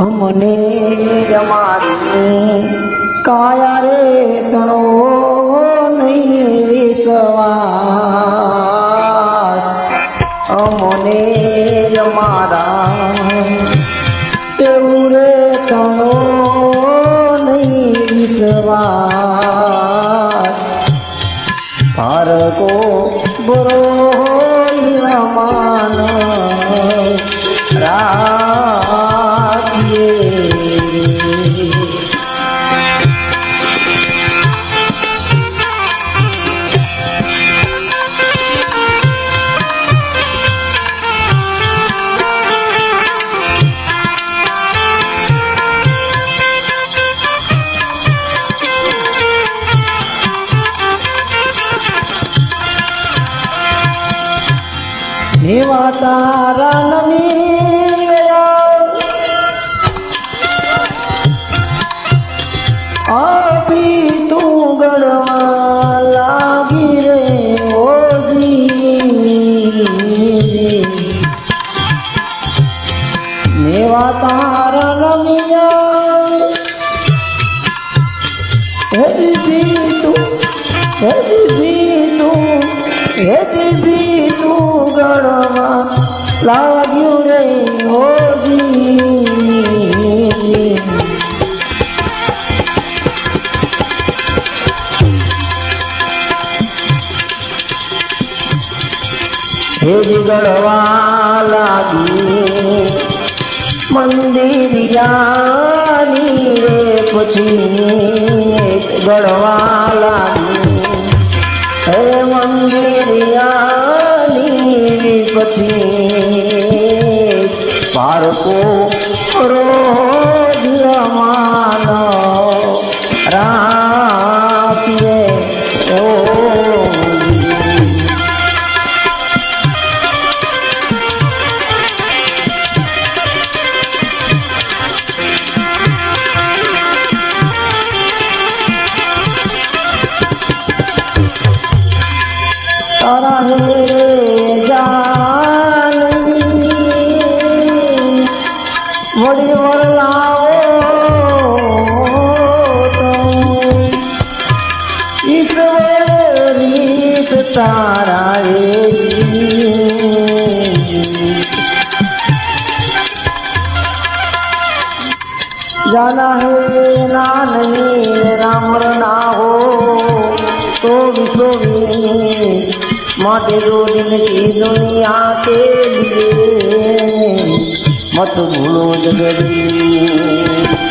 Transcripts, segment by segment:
અમને અમારી કાયા રે તણો નહીં વિશ્વાસ, અમને અમારા તેવું રે તણો નહીં વિશ્વાસ, પારકો બરો માન રાખીએ મેવા તારા નમી આપી તું ગળવા લાગી રે ઓજી, મેવા તારા નમિયા હેજી ભી તું ગળવા લાગ્યું રે હોજી, હેજી ગળવા લાગી મંદિરિયાની રે પછી ગળવા લાગી હે મંદિરિયાની પછી પારકો રોજ માનો રાખીએ તારા રે જાની વળી વરલાવો ઈશ્વર રીત તારા જાના હે ના નહીં રામ ના હો तो विश्ववीस माटे दो दिन की दुनिया के लिए मत भूलो जगदीश,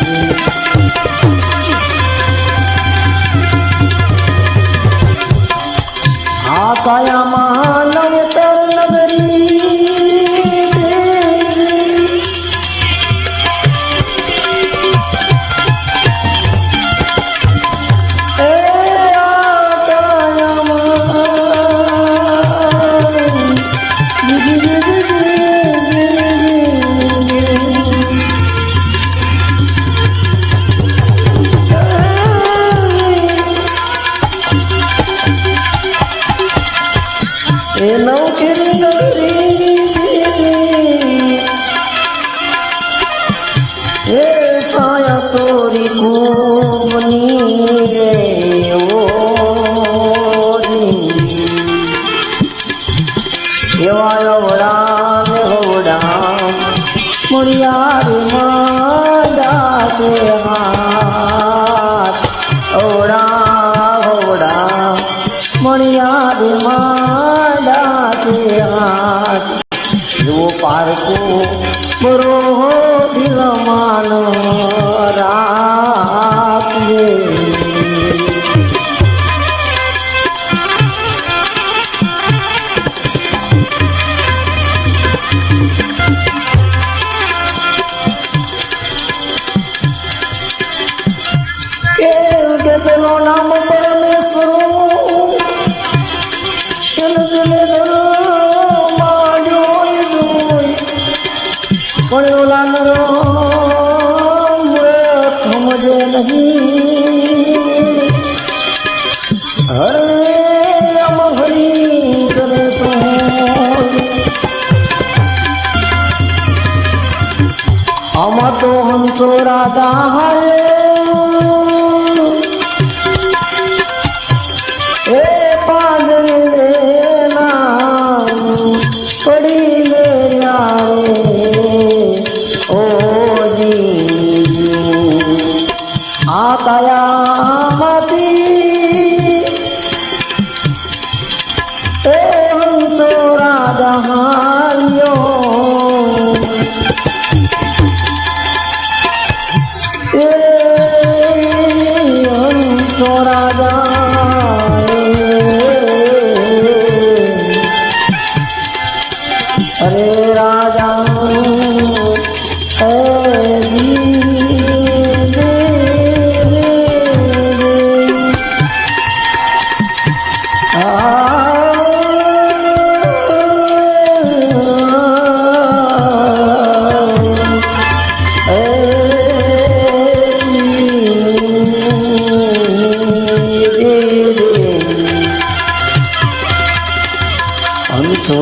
आ काया मानव तर नगरी નવકીરી નગરી એ છાયા તોરી કુમની રે એવા અવડા ને હોવડા મુળિયારી માદા છે હાથ અવડા હોવડા મુળિયારી માદા છે હાથ, એવો પારકો બરો દિલ માન રાખીએ કે પેલો નામ પરમેશ્વર પણ ઓલા નરો સમજે નહીં, હરે અમ હરી કરે આમાં તો હંસો રાજા હાલ્યો એ પાંજરે દેના પડી મેર્યા રે ઓ જી આ કાયામાંથી એ હંસો રાજા હાલ્યો अरे राजा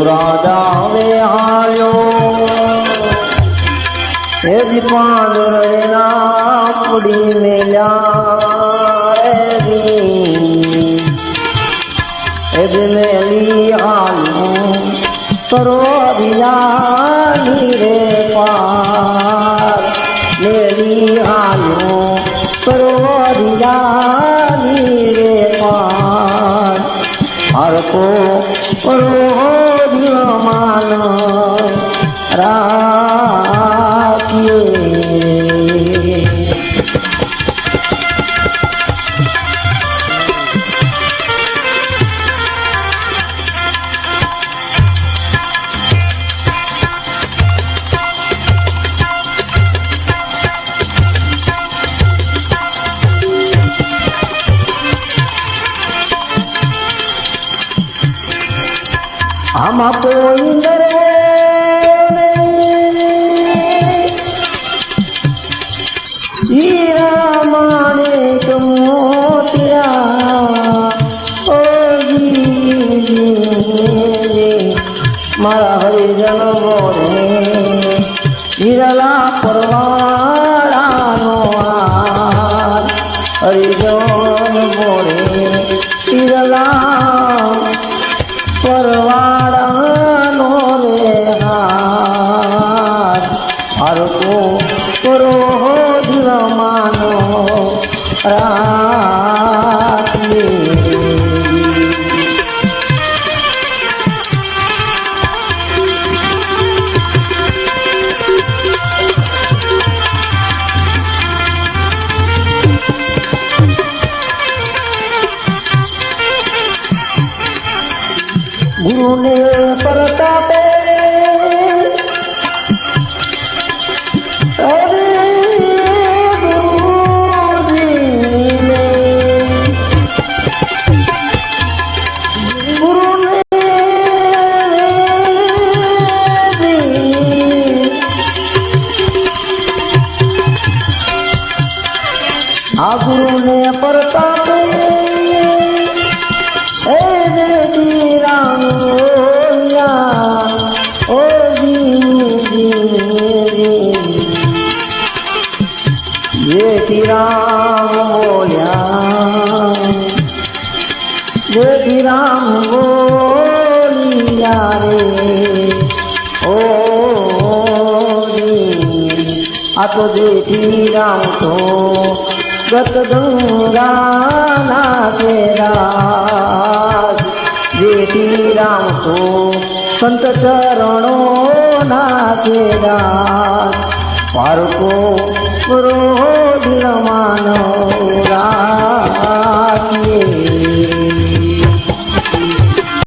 રાજા વે આયો એ જી પાંદરડા પડી મેલ્યા એ જી મેલી આલું સરોરિયાની રે પાર મેલી આલું સરોરિયાની રે પાર હરકો માન રાખીએ આમાં કોઈ નરે હીરા માણેક મોતિયા ઓ જી મારા હરિજન મોરે હિરલા પરવાળાનો હાર હરિજન મોરે હિરલા પરવાળાનો રે હાર હરકો કરો દિલમાનો રાખીએ ગુરુને પ્રતાપે અરે ગુરુજીને આ ગુરુને પ્રતાપે એ જેઠી રામ ઓ જેઠી રામ બોલ્યા જેઠી રામ બોલિયા રે ઓ આ તો જેઠી રામ તો ગત ગંગાના સેરા જેઠી રામ તો સંત ચરણો ના સેરા પારકો રોધિલ